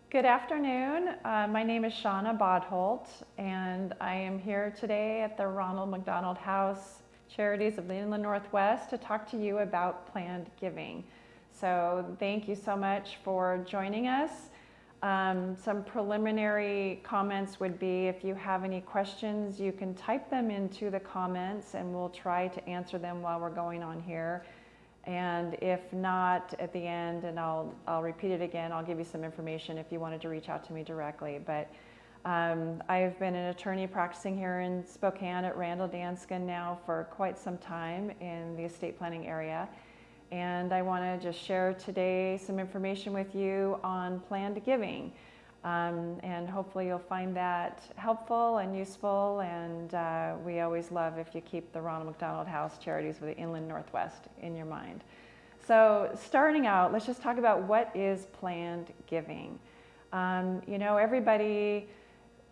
Good afternoon. My name is Shauna Bodholt, and I am here today at the Ronald McDonald House Charities of the Inland Northwest to talk to you about planned giving. So thank you so much for joining us. Some preliminary comments would be, if you have any questions, you can type them into the comments and we'll try to answer them while we're going on here. And if not, at the end, and I'll repeat it again, I'll give you some information if you wanted to reach out to me directly. But I've been an attorney practicing here in Spokane at Randall Danskin now for quite some time in the estate planning area. And I want to just share today some information with you on planned giving. And hopefully you'll find that helpful and useful, and we always love if you keep the Ronald McDonald House Charities of the Inland Northwest in your mind. So starting out, let's just talk about what is planned giving. Everybody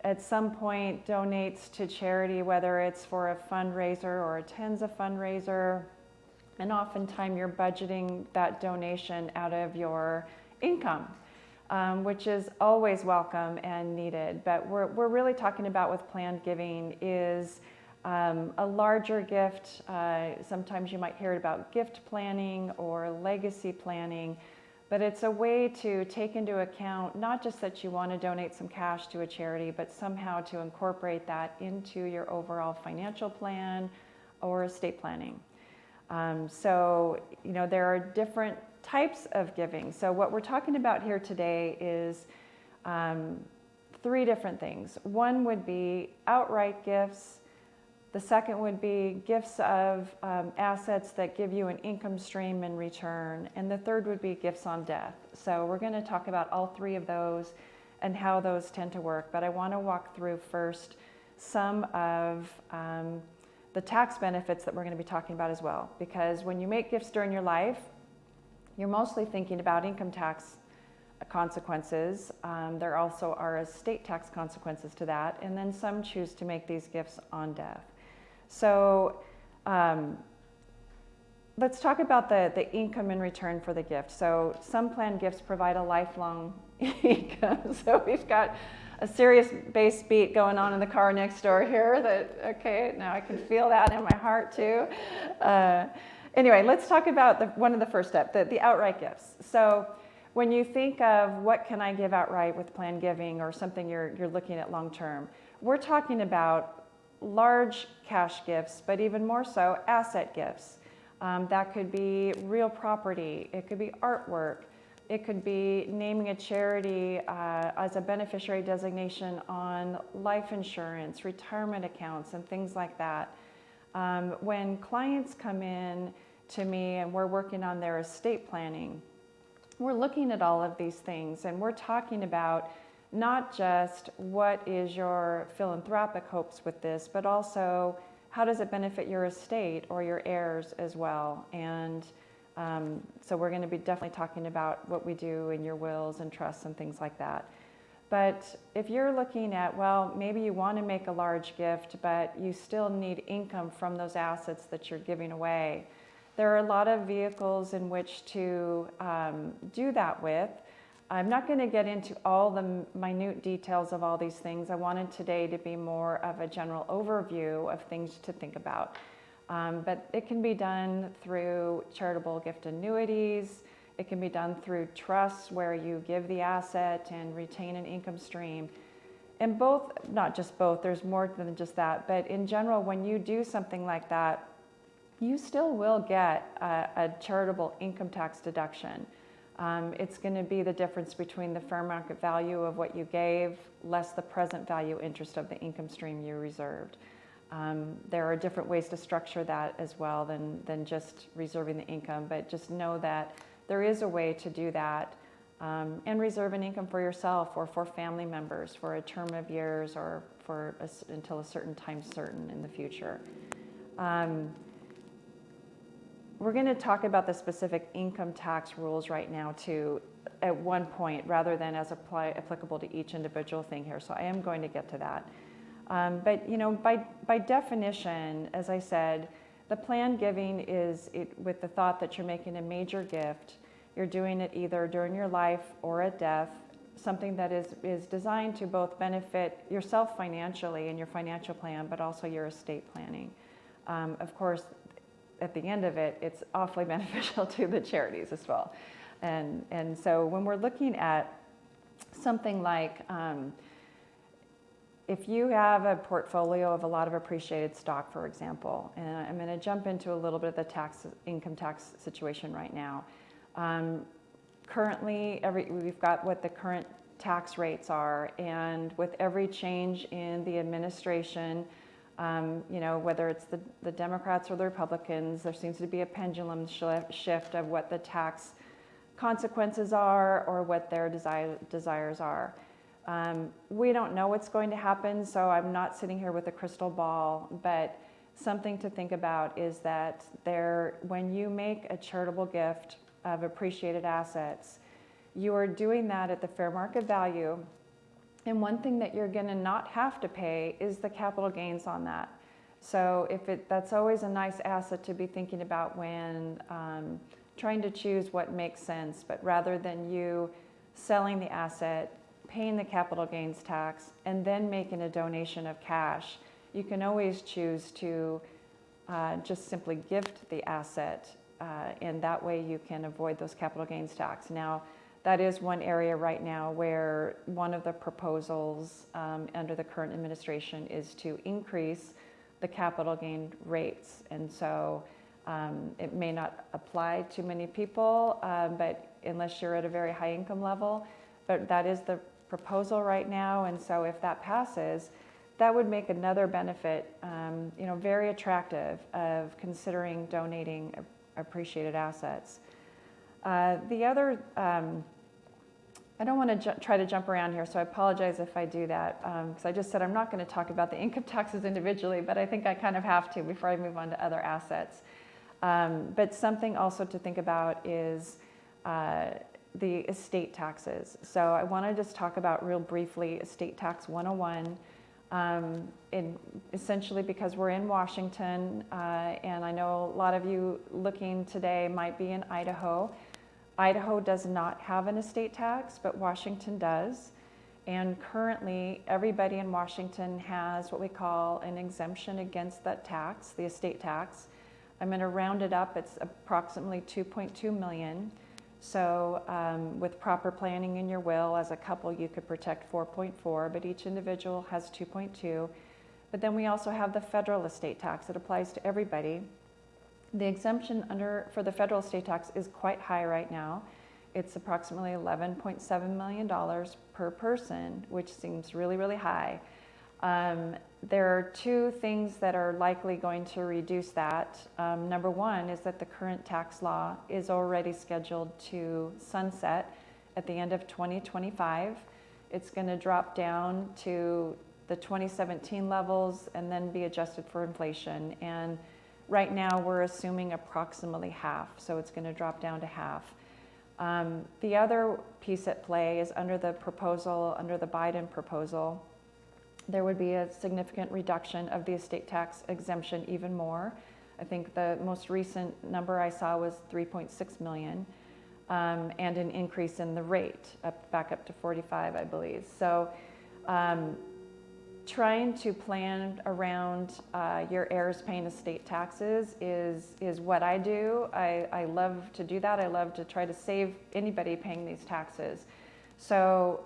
at some point donates to charity, whether it's for a fundraiser or attends a fundraiser, and oftentimes you're budgeting that donation out of your income. Which is always welcome and needed. But we're really talking about with planned giving is a larger gift. Sometimes you might hear about gift planning or legacy planning, but it's a way to take into account not just that you want to donate some cash to a charity, but somehow to incorporate that into your overall financial plan or estate planning. There are different types of giving. So what we're talking about here today is three different things. One would be outright gifts. The second would be gifts of assets that give you an income stream in return. And the third would be gifts on death. So we're going to talk about all three of those and how those tend to work. But I want to walk through first some of the tax benefits that we're going to be talking about as well. Because when you make gifts during your life, you're mostly thinking about income tax consequences. There also are estate tax consequences to that, and then some choose to make these gifts on death. So let's talk about the income in return for the gift. So some planned gifts provide a lifelong income. So we've got a serious bass beat going on in the car next door here okay, now I can feel that in my heart too. Anyway, let's talk about one of the first steps, the outright gifts. So when you think of what can I give outright with planned giving or something you're looking at long term, we're talking about large cash gifts, but even more so asset gifts. That could be real property, it could be artwork, it could be naming a charity as a beneficiary designation on life insurance, retirement accounts, and things like that. When clients come in to me and we're working on their estate planning, we're looking at all of these things and we're talking about not just what is your philanthropic hopes with this, but also how does it benefit your estate or your heirs as well. And so we're going to be definitely talking about what we do in your wills and trusts and things like that. But if you're looking at, well, maybe you want to make a large gift, but you still need income from those assets that you're giving away, there are a lot of vehicles in which to do that with. I'm not going to get into all the minute details of all these things. I wanted today to be more of a general overview of things to think about. But it can be done through charitable gift annuities. It can be done through trusts where you give the asset and retain an income stream. And both, not just both, there's more than just that, but in general, when you do something like that, you still will get a charitable income tax deduction. It's going to be the difference between the fair market value of what you gave less the present value interest of the income stream you reserved. There are different ways to structure that as well than just reserving the income, but just know that there is a way to do that and reserve an income for yourself or for family members for a term of years or until a certain time certain in the future. We're going to talk about the specific income tax rules right now too at one point rather than as applicable to each individual thing here. So I am going to get to that. But by definition, as I said, the planned giving is with the thought that you're making a major gift. You're doing it either during your life or at death, something that is designed to both benefit yourself financially in your financial plan, but also your estate planning. Of course, at the end of it, it's awfully beneficial to the charities as well. And so when we're looking at something like, if you have a portfolio of a lot of appreciated stock, for example, and I'm going to jump into a little bit of the income tax situation right now. Currently, we've got what the current tax rates are, and with every change in the administration, whether it's the Democrats or the Republicans, there seems to be a pendulum shift of what the tax consequences are or what their desires are. We don't know what's going to happen, so I'm not sitting here with a crystal ball, but something to think about is that when you make a charitable gift of appreciated assets, you are doing that at the fair market value. And one thing that you're going to not have to pay is the capital gains on that. So that's always a nice asset to be thinking about when trying to choose what makes sense. But rather than you selling the asset, paying the capital gains tax, and then making a donation of cash, you can always choose to just simply gift the asset, and that way you can avoid those capital gains tax. Now, that is one area right now where one of the proposals under the current administration is to increase the capital gain rates. And so it may not apply to many people, but unless you're at a very high income level, but that is the proposal right now. And so if that passes, that would make another benefit, very attractive of considering donating appreciated assets. The other, I don't want to try to jump around here, so I apologize if I do that, because I just said I'm not going to talk about the income taxes individually, but I think I kind of have to before I move on to other assets. But something also to think about is the estate taxes. So I want to just talk about real briefly Estate Tax 101. Essentially because we're in Washington, and I know a lot of you looking today might be in Idaho. Idaho does not have an estate tax, but Washington does. And currently, everybody in Washington has what we call an exemption against that tax, the estate tax. I'm going to round it up. It's approximately $2.2 million. So with proper planning in your will, as a couple, you could protect 4.4, but each individual has 2.2. But then we also have the federal estate tax that applies to everybody. The exemption for the federal estate tax is quite high right now. It's approximately $11.7 million per person, which seems really, really high. There are two things that are likely going to reduce that. Number one is that the current tax law is already scheduled to sunset at the end of 2025. It's going to drop down to the 2017 levels and then be adjusted for inflation. And right now we're assuming approximately half, so it's going to drop down to half. The other piece at play is under the Biden proposal, there would be a significant reduction of the estate tax exemption even more. I think the most recent number I saw was 3.6 million, and an increase in the rate back up to 45, I believe. So trying to plan around your heirs paying estate taxes is what I do. I love to do that. I love to try to save anybody paying these taxes. So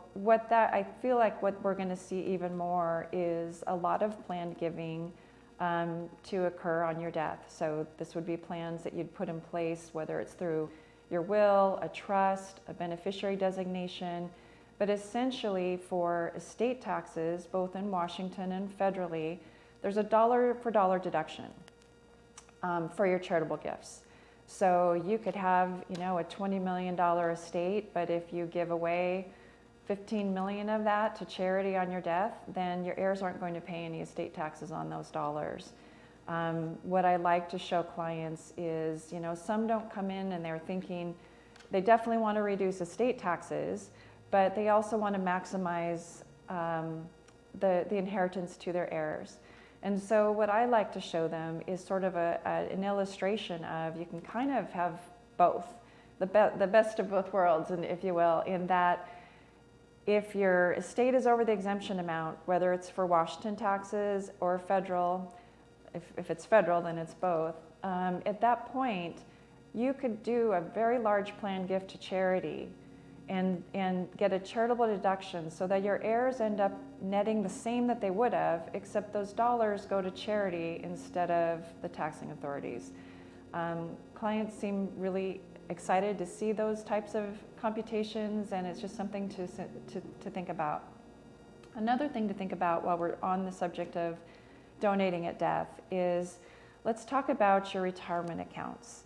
I feel like what we're going to see even more is a lot of planned giving to occur on your death. So this would be plans that you'd put in place, whether it's through your will, a trust, a beneficiary designation. But essentially for estate taxes, both in Washington and federally, there's a dollar for dollar deduction for your charitable gifts. So you could have, a $20 million estate, but if you give away 15 million of that to charity on your death, then your heirs aren't going to pay any estate taxes on those dollars. What I like to show clients is, some don't come in and they're thinking they definitely want to reduce estate taxes, but they also want to maximize the inheritance to their heirs. And so what I like to show them is sort of an illustration of you can kind of have both, the best of both worlds, and if you will, in that If your estate is over the exemption amount, whether it's for Washington taxes or federal, if it's federal, then it's both. At that point, you could do a very large planned gift to charity and get a charitable deduction so that your heirs end up netting the same that they would have, except those dollars go to charity instead of the taxing authorities. Clients seem really excited to see those types of computations, and it's just something to think about. Another thing to think about while we're on the subject of donating at death is, let's talk about your retirement accounts.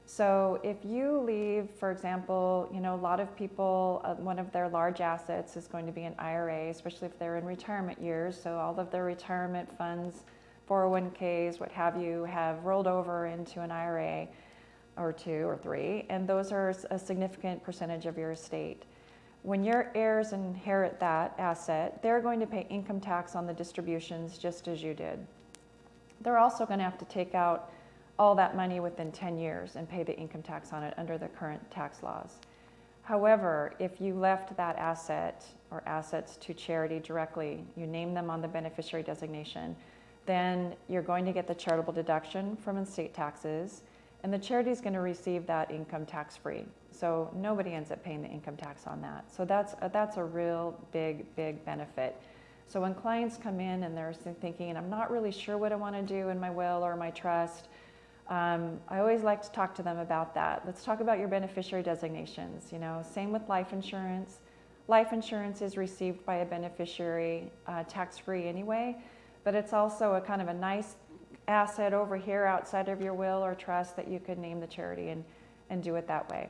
So if you leave, for example, a lot of people, one of their large assets is going to be an IRA, especially if they're in retirement years. So all of their retirement funds, 401ks, what have you, have rolled over into an IRA or 2 or 3, and those are a significant percentage of your estate. When your heirs inherit that asset, they're going to pay income tax on the distributions just as you did. They're also going to have to take out all that money within 10 years and pay the income tax on it under the current tax laws. However, if you left that asset or assets to charity directly, you name them on the beneficiary designation, then you're going to get the charitable deduction from estate taxes, and the charity is going to receive that income tax free. So nobody ends up paying the income tax on that. So that's a real big benefit. So when clients come in and they're thinking, I'm not really sure what I want to do in my will or my trust, I always like to talk to them about that. Let's talk about your beneficiary designations. Same with life insurance. Life insurance is received by a beneficiary tax-free anyway, but it's also a kind of a nice asset over here outside of your will or trust that you could name the charity and do it that way.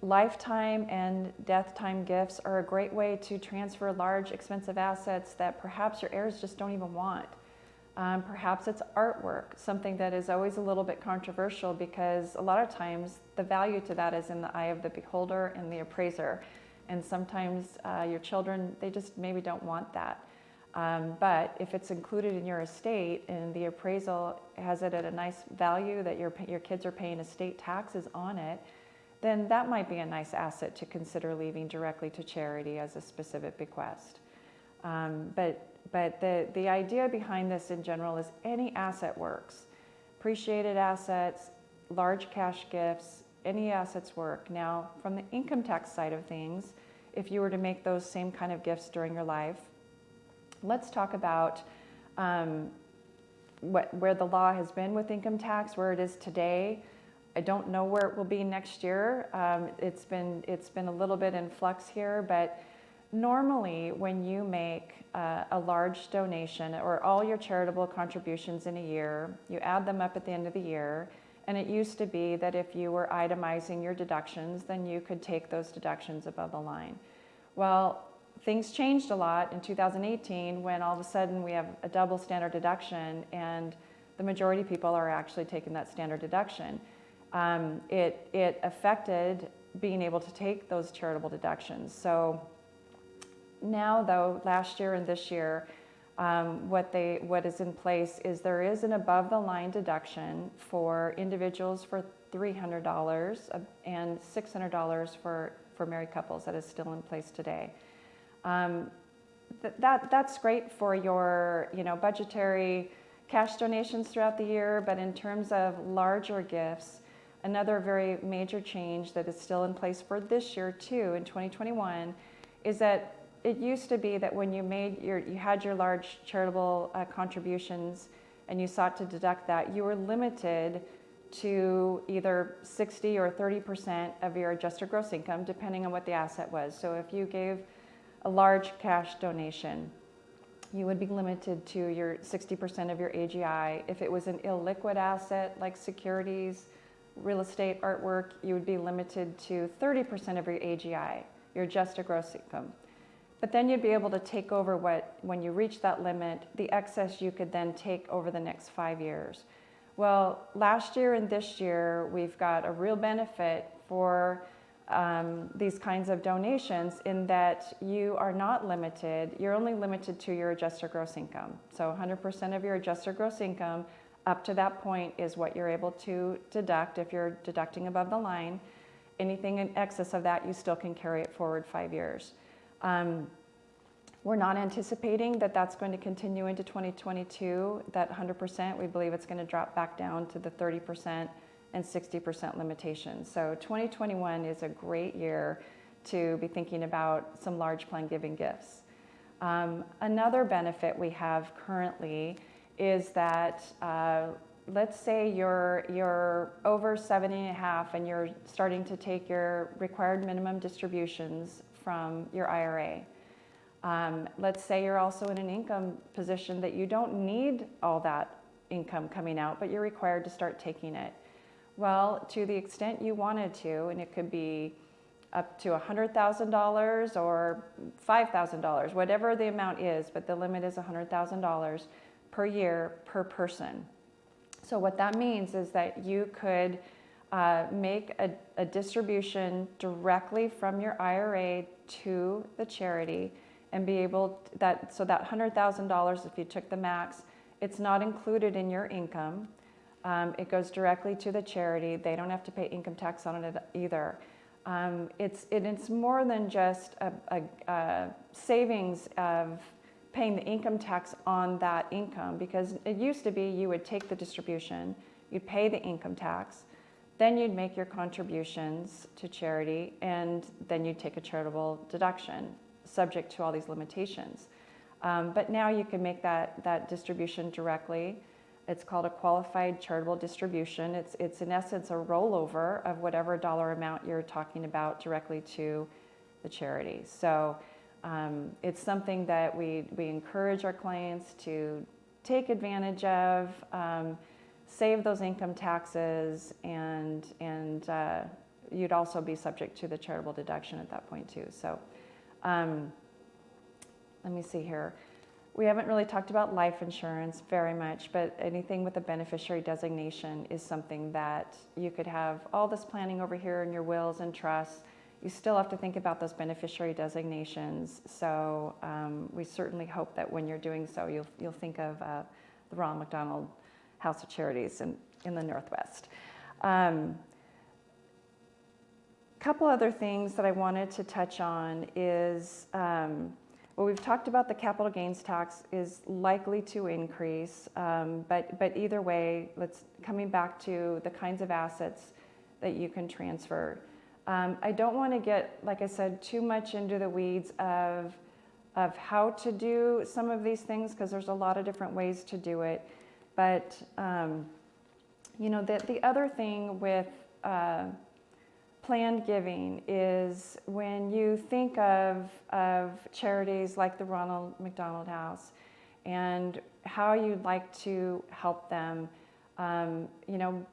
Lifetime and death time gifts are a great way to transfer large, expensive assets that perhaps your heirs just don't even want. Perhaps it's artwork, something that is always a little bit controversial because a lot of times the value to that is in the eye of the beholder and the appraiser. And sometimes your children, they just maybe don't want that. But if it's included in your estate and the appraisal has it at a nice value that your kids are paying estate taxes on it, then that might be a nice asset to consider leaving directly to charity as a specific bequest. But the idea behind this in general is any asset works. Appreciated assets, large cash gifts, any assets work. Now, from the income tax side of things, if you were to make those same kind of gifts during your life, let's talk about where the law has been with income tax, where it is today. I don't know where it will be next year. It's been a little bit in flux here, but normally when you make a large donation or all your charitable contributions in a year, you add them up at the end of the year, and it used to be that if you were itemizing your deductions, then you could take those deductions above the line. Well, things changed a lot in 2018 when all of a sudden we have a double standard deduction and the majority of people are actually taking that standard deduction. It affected being able to take those charitable deductions. So now though, last year and this year, what is in place is there is an above the line deduction for individuals for $300 and $600 for married couples that is still in place today. That's great for your budgetary cash donations throughout the year, but in terms of larger gifts, another very major change that is still in place for this year too in 2021 is that it used to be that when you had your large charitable contributions and you sought to deduct that, you were limited to either 60 or 30% of your adjusted gross income, depending on what the asset was. So if you gave a large cash donation, you would be limited to your 60% of your AGI. If it was an illiquid asset like securities, real estate, artwork, you would be limited to 30% of your AGI, your adjusted gross income. But then you'd be able to take over when you reach that limit, the excess you could then take over the next 5 years. Well, last year and this year, we've got a real benefit for these kinds of donations in that you are not limited, you're only limited to your adjusted gross income. So 100% of your adjusted gross income up to that point is what you're able to deduct if you're deducting above the line. anything in excess of that, you still can carry it forward 5 years. We're not anticipating that that's going to continue into 2022, that 100%. We believe it's going to drop back down to the 30% and 60% limitations. So 2021 is a great year to be thinking about some large plan giving gifts. Another benefit we have currently is that let's say you're over 70.5 and you're starting to take your required minimum distributions from your IRA. Let's say you're also in an income position that you don't need all that income coming out, but you're required to start taking it. Well, to the extent you wanted to, and it could be up to $100,000 or $5,000, whatever the amount is, but the limit is $100,000 per year per person. So what that means is that you could make a distribution directly from your IRA to the charity and be able so that $100,000, if you took the max, it's not included in your income. It goes directly to the charity. They don't have to pay income tax on it either. It's more than just a savings of paying the income tax on that income, because it used to be you would take the distribution, you'd pay the income tax, then you'd make your contributions to charity, and then you'd take a charitable deduction, subject to all these limitations. But now you can make that distribution directly. It's called a qualified charitable distribution. It's in essence a rollover of whatever dollar amount you're talking about directly to the charity. So it's something that we encourage our clients to take advantage of, save those income taxes, and you'd also be subject to the charitable deduction at that point too. So let me see here. We haven't really talked about life insurance very much, but anything with a beneficiary designation is something that you could have all this planning over here in your wills and trusts. You still have to think about those beneficiary designations. So we certainly hope that when you're doing so, you'll think of the Ronald McDonald House of Charities in the Northwest. Couple other things that I wanted to touch on is, well, we've talked about the capital gains tax is likely to increase, but either way, coming back to the kinds of assets that you can transfer. I don't want to get, like I said, too much into the weeds of how to do some of these things, because there's a lot of different ways to do it. But you know, the other thing with planned giving is when you think of charities like the Ronald McDonald House and how you'd like to help them. You know,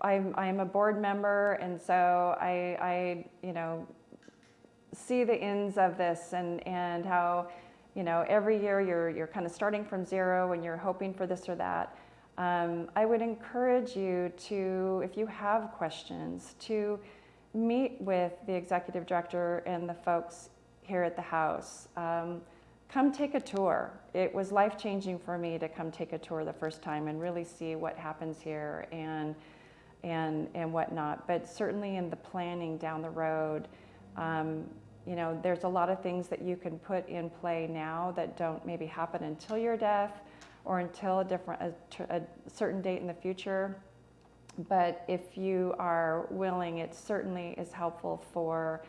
I'm a board member, and so I you know, see the ends of this and how, you know, every year you're kind of starting from zero and you're hoping for this or that. I would encourage you to, if you have questions, to meet with the executive director and the folks here at the house. Come take a tour. It was life-changing for me to come take a tour the first time and really see what happens here and whatnot. But certainly in the planning down the road, you know, there's a lot of things that you can put in play now that don't maybe happen until your death or until a certain date in the future. But if you are willing, it certainly is helpful for,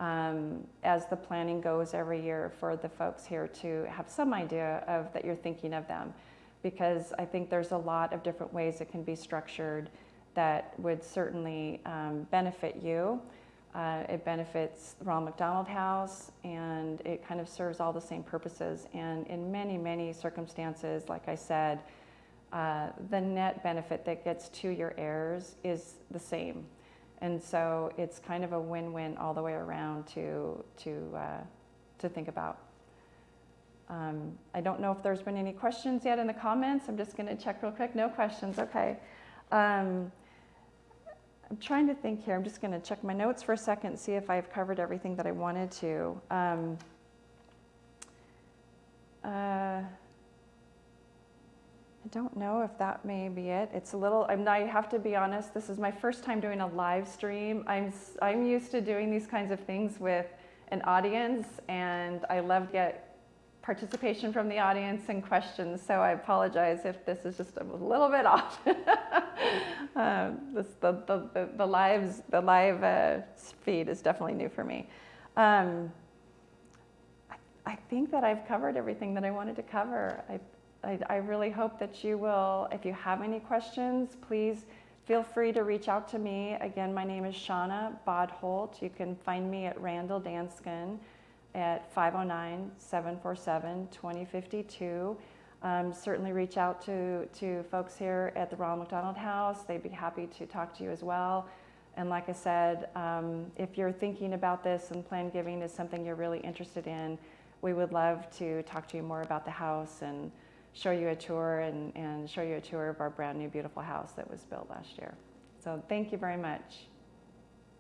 as the planning goes every year, for the folks here to have some idea of that you're thinking of them. Because I think there's a lot of different ways it can be structured that would certainly benefit you. It benefits the Ronald McDonald House, and it kind of serves all the same purposes. And in many, many circumstances, like I said, the net benefit that gets to your heirs is the same. And so it's kind of a win-win all the way around to think about. I don't know if there's been any questions yet in the comments. I'm just going to check real quick. No questions. Okay. I'm trying to think here. I'm just going to check my notes for a second, see if I've covered everything that I wanted to. I don't know if that may be it. It's a little, I have to be honest, this is my first time doing a live stream. I'm used to doing these kinds of things with an audience, and I love to get participation from the audience and questions, so I apologize if this is just a little bit off. The live feed is definitely new for me. I think that I've covered everything that I wanted to cover. I really hope that you will, if you have any questions, please feel free to reach out to me. Again, my name is Shauna Bodholt. You can find me at Randall Danskin at 509-747-2052. Certainly reach out to folks here at the Ronald McDonald House. They'd be happy to talk to you as well. And like I said, if you're thinking about this and planned giving is something you're really interested in, we would love to talk to you more about the house and show you a tour and show you a tour of our brand new beautiful house that was built last year. So thank you very much.